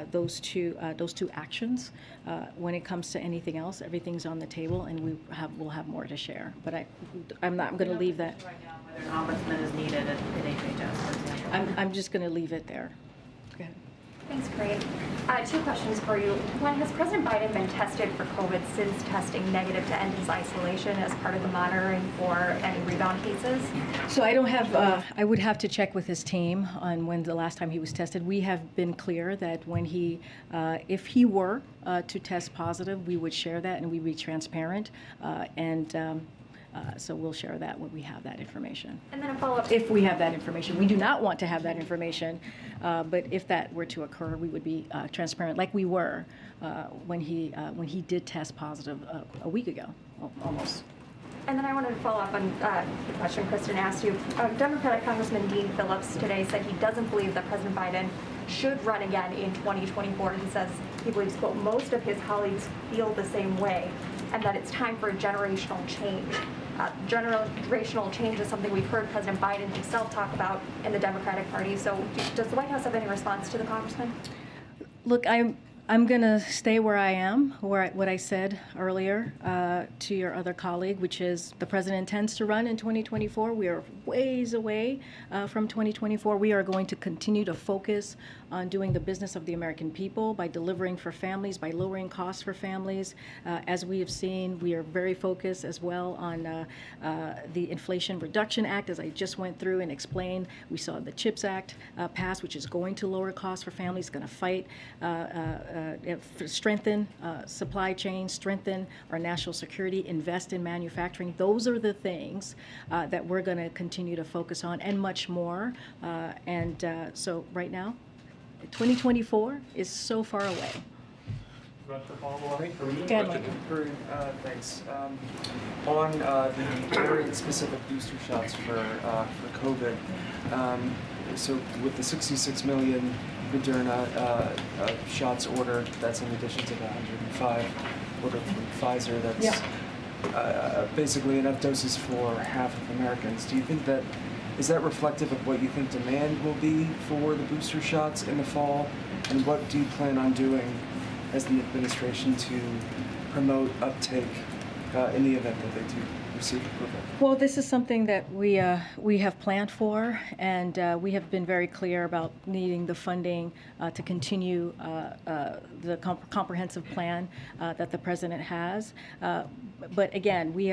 [SPEAKER 1] those two actions. When it comes to anything else, everything's on the table, and we'll have more to share. But I'm going to leave that.
[SPEAKER 13] Right now, whether an ombudsman is needed at HHS, for example.
[SPEAKER 1] I'm just going to leave it there. Go ahead.
[SPEAKER 14] Thanks, Karine. Two questions for you. One, has President Biden been tested for COVID since testing negative to end his isolation as part of the monitoring for any rebound cases?
[SPEAKER 1] So I don't have, I would have to check with his team on when the last time he was tested. We have been clear that when if he were to test positive, we would share that and we'd be transparent. So we'll share that when we have that information.
[SPEAKER 14] And then a follow-up.
[SPEAKER 1] If we have that information. We do not want to have that information, but if that were to occur, we would be transparent, like we were when he did test positive a week ago, almost.
[SPEAKER 14] And then I wanted to follow up on the question Kristen asked you. Democratic Congressman Dean Phillips today said he doesn't believe that President Biden should run again in 2024. He says he believes, quote, most of his colleagues feel the same way, and that it's time for a generational change. Generational change is something we've heard President Biden himself talk about in the Democratic Party. So does the White House have any response to the congressman?
[SPEAKER 1] Look, I'm going to stay where I am, what I said earlier to your other colleague, which is the president intends to run in 2024. We are ways away from 2024. We are going to continue to focus on doing the business of the American people by delivering for families, by lowering costs for families. As we have seen, we are very focused as well on the Inflation Reduction Act, as I just went through and explained. We saw the CHIPS Act pass, which is going to lower costs for families, going to fight, strengthen supply chains, strengthen our national security, invest in manufacturing. Those are the things that we're going to continue to focus on, and much more. So right now, 2024 is so far away.
[SPEAKER 15] Karine, thanks. On the variant-specific booster shots for COVID, so with the 66 million Moderna shots ordered, that's in addition to the 105 ordered from Pfizer. That's basically enough doses for half of Americans. Do you think that is that reflective of what you think demand will be for the booster shots in the fall? And what do you plan on doing as the administration to promote uptake in the event that they do receive approval?
[SPEAKER 1] Well, this is something that we have planned for, and we have been very clear about needing the funding to continue the comprehensive plan that the president has. But again, we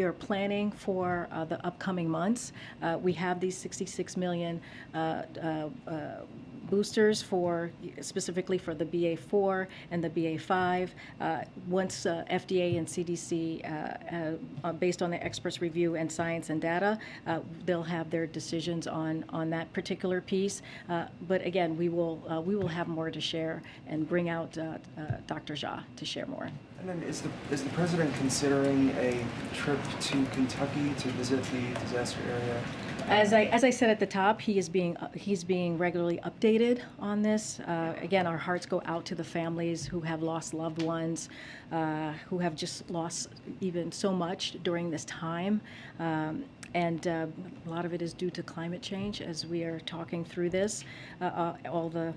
[SPEAKER 1] are planning for the upcoming months. We have these 66 million boosters specifically for the BA4 and the BA5. Once FDA and CDC, based on the experts' review and science and data, they'll have their decisions on that particular piece. But again, we will have more to share and bring out Dr. Jha to share more.
[SPEAKER 15] And then is the president considering a trip to Kentucky to visit the disaster area?
[SPEAKER 1] As I said at the top, he's being regularly updated on this. Again, our hearts go out to the families who have lost loved ones, who have just lost even so much during this time. And a lot of it is due to climate change. As we are talking through this, all the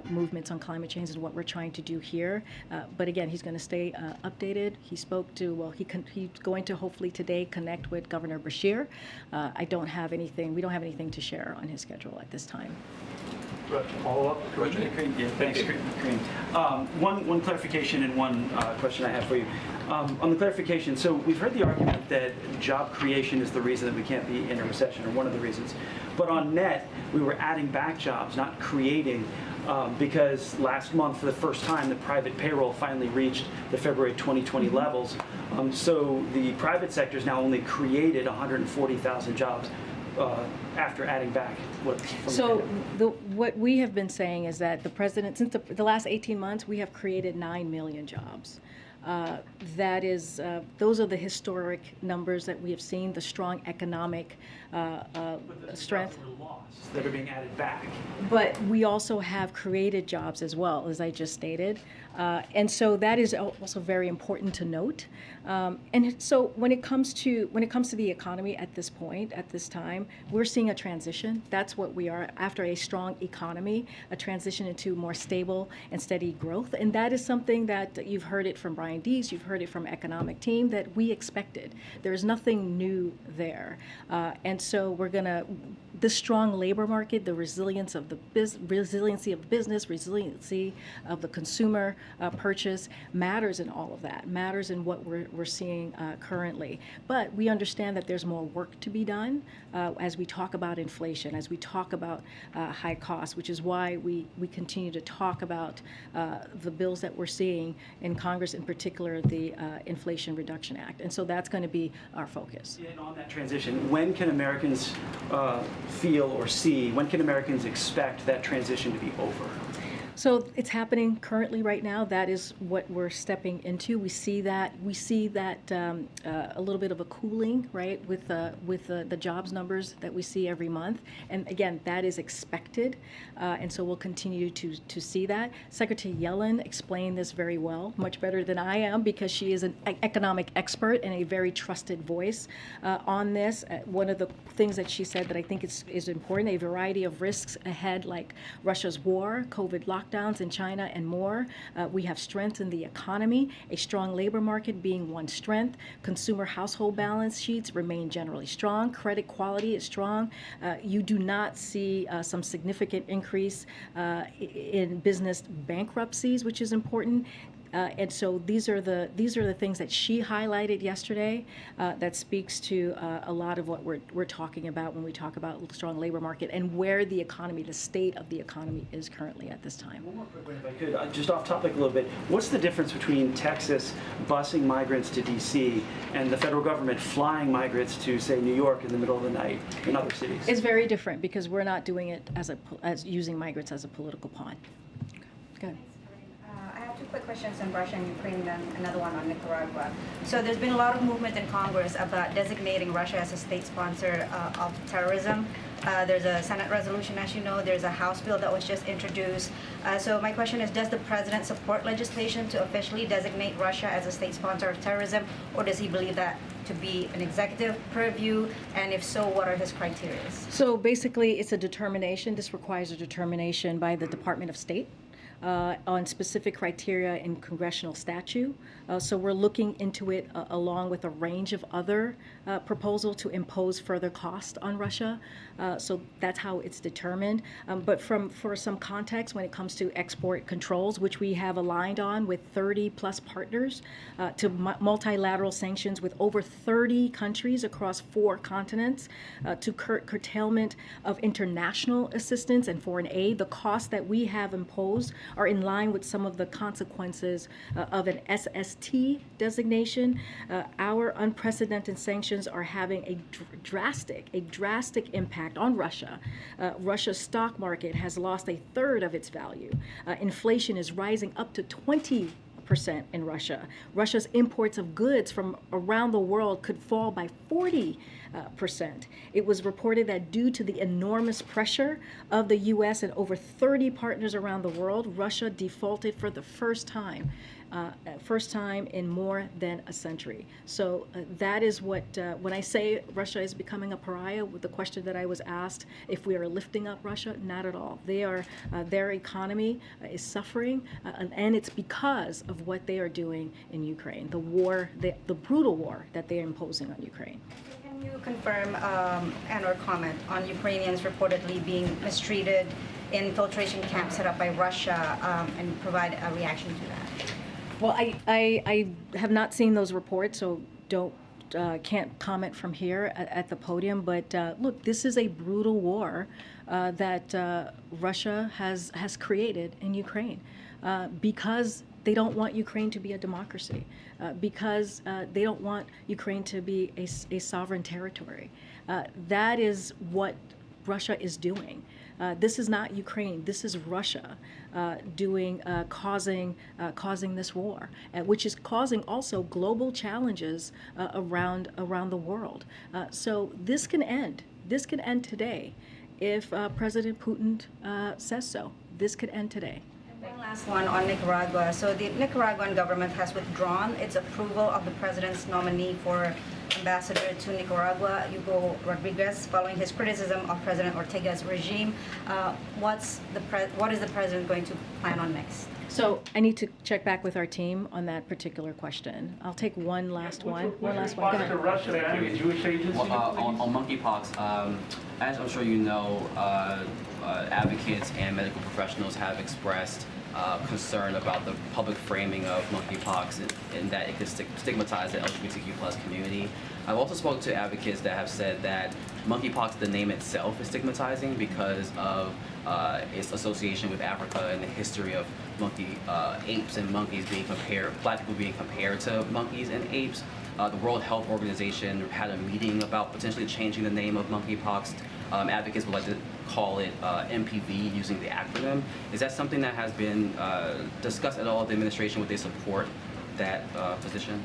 [SPEAKER 1] movements on climate change is what we're trying to do here. But again, he's going to stay updated. He spoke to he's going to hopefully today connect with Governor Beshear. We don't have anything to share on his schedule at this time.
[SPEAKER 16] Follow-up? Yeah, thanks, Karine. One clarification and one question I have for you. On the clarification, so we've heard the argument that job creation is the reason that we can't be in a recession, or one of the reasons. But on net, we were adding back jobs, not creating, because last month, for the first time, the private payroll finally reached the February 2020 levels. So the private sector has now only created 140,000 jobs. After adding back what?
[SPEAKER 1] What we have been saying is that the president, since the last 18 months, we have created 9 million jobs. That is, those are the historic numbers that we have seen, the strong economic strength.
[SPEAKER 16] That are being added back.
[SPEAKER 1] But we also have created jobs as well, as I just stated. And so that is also very important to note. And so when it comes to the economy at this point, at this time, we're seeing a transition. That's what we are after a strong economy, a transition into more stable and steady growth. And that is something that you've heard it from Brian Dees, you've heard it from economic team, that we expected. There's nothing new there. And so the strong labor market, the resilience of resiliency of business, resiliency of the consumer purchase matters in all of that, matters in what we're seeing currently. But we understand that there's more work to be done as we talk about inflation, as we talk about high costs, which is why we continue to talk about the bills that we're seeing in Congress, in particular the Inflation Reduction Act. And so that's going to be our focus.
[SPEAKER 16] And on that transition, when can Americans feel or see, when can Americans expect that transition to be over?
[SPEAKER 1] So it's happening currently right now. That is what we're stepping into. We see that a little bit of a cooling, right, with the jobs numbers that we see every month. And again, that is expected, and so we'll continue to see that. Secretary Yellen explained this very well, much better than I am, because she is an economic expert and a very trusted voice on this. One of the things that she said that I think is important: a variety of risks ahead, like Russia's war, COVID lockdown, lockdowns in China and more. We have strength in the economy, a strong labor market being one strength. Consumer household balance sheets remain generally strong. Credit quality is strong. You do not see some significant increase in business bankruptcies, which is important. And so these are the things that she highlighted yesterday that speaks to a lot of what we're talking about when we talk about strong labor market and where the economy, the state of the economy is currently at this time.
[SPEAKER 16] One more quick one, if I could, just off topic a little bit. What's the difference between Texas busing migrants to D.C. and the federal government flying migrants to, say, New York in the middle of the night in other cities?
[SPEAKER 1] It's very different because we're not doing it as using migrants as a political pawn. Go ahead.
[SPEAKER 17] I have two quick questions on Russia and Ukraine, and another one on Nicaragua. So there's been a lot of movement in Congress about designating Russia as a state sponsor of terrorism. There's a Senate resolution, as you know. There's a House bill that was just introduced. So my question is, does the president support legislation to officially designate Russia as a state sponsor of terrorism, or does he believe that to be an executive purview? And if so, what are his criteria?
[SPEAKER 1] So basically, it's a determination. This requires a determination by the Department of State on specific criteria in congressional statute. So we're looking into it along with a range of other proposals to impose further cost on Russia. So that's how it's determined. But for some context, when it comes to export controls, which we have aligned on with 30 plus partners, to multilateral sanctions with over 30 countries across 4 continents, to curtailment of international assistance and foreign aid, the costs that we have imposed are in line with some of the consequences of an SST designation. Our unprecedented sanctions are having a drastic impact on Russia. Russia's stock market has lost 1/3 of its value. Inflation is rising up to 20% in Russia. Russia's imports of goods from around the world could fall by 40%. It was reported that due to the enormous pressure of the U.S. and over 30 partners around the world, Russia defaulted for the first time in more than a century. So that is what, when I say Russia is becoming a pariah, with the question that I was asked, if we are lifting up Russia, not at all. They are, their economy is suffering, and it's because of what they are doing in Ukraine, the war, the brutal war that they are imposing on Ukraine.
[SPEAKER 17] Can you confirm and/or comment on Ukrainians reportedly being mistreated in infiltration camps set up by Russia, and provide a reaction to that?
[SPEAKER 1] Well, I have not seen those reports, so can't comment from here at the podium. But look, this is a brutal war that Russia has created in Ukraine because they don't want Ukraine to be a democracy, because they don't want Ukraine to be a sovereign territory. That is what Russia is doing. This is not Ukraine. This is Russia causing this war, which is causing also global challenges around the world. So this can end. This can end today if President Putin says so. This could end today.
[SPEAKER 17] One last one on Nicaragua. So the Nicaraguan government has withdrawn its approval of the president's nominee for ambassador to Nicaragua, Hugo Rodriguez, following his criticism of President Ortega's regime. What is the president going to plan on next?
[SPEAKER 1] So I need to check back with our team on that particular question. I'll take one last one. Go ahead.
[SPEAKER 18] On monkeypox, as I'm sure you know, advocates and medical professionals have expressed concern about the public framing of monkeypox and that it could stigmatize the LGBTQ plus community. I've also spoken to advocates that have said that monkeypox, the name itself, is stigmatizing because of its association with Africa and the history of apes and monkeys being compared, black people being compared to monkeys and apes. The World Health Organization had a meeting about potentially changing the name of monkeypox. Advocates would like to call it MPV using the acronym. Is that something that has been discussed at all at the administration? Would they support that position?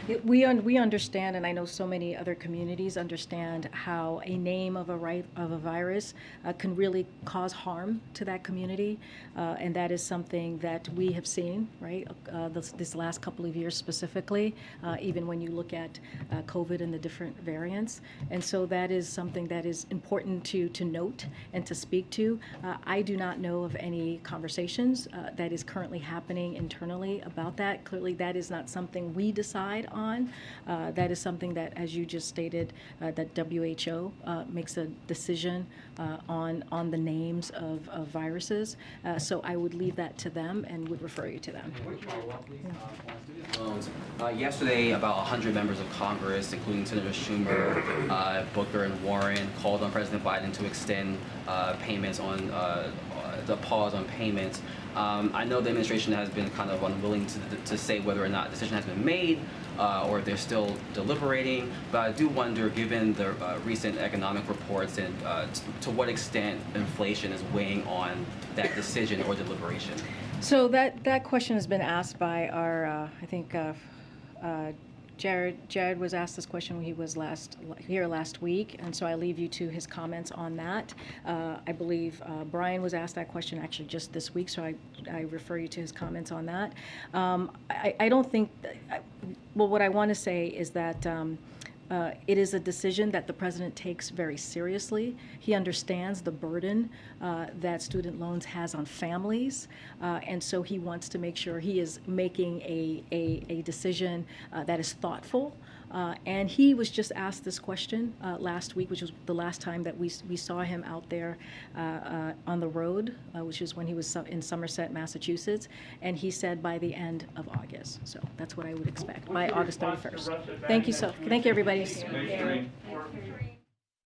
[SPEAKER 1] We understand, and I know so many other communities understand how a name of a virus can really cause harm to that community, and that is something that we have seen, right? This last couple of years specifically, even when you look at COVID and the different variants, and so that is something that is important to note and to speak to. I do not know of any conversations that is currently happening internally about that. Clearly, that is not something we decide on. That is something that, as you just stated, that WHO makes a decision on the names of viruses. So I would leave that to them and would refer you to them.
[SPEAKER 18] Loans. Yesterday, about 100 members of Congress, including Senator Schumer, Booker, and Warren, called on President Biden to extend payments on the pause on payments. I know the administration has been kind of unwilling to say whether or not a decision has been made or if they're still deliberating, but I do wonder, given the recent economic reports, and to what extent inflation is weighing on that decision or deliberation.
[SPEAKER 1] So that question has been asked by our, I think, Jared was asked this question when he was here last week, and so I leave you to his comments on that. I believe Brian was asked that question actually just this week, so I refer you to his comments on that. I don't think, well, what I want to say is that it is a decision that the president takes very seriously. He understands the burden that student loans has on families, and so he wants to make sure he is making a decision that is thoughtful. And he was just asked this question last week, which was the last time that we saw him out there on the road, which is when he was in Somerset, Massachusetts, and he said by the end of August. So that's what I would expect, by August 31st. Thank you, everybody.
[SPEAKER 9] Thanks, Karine.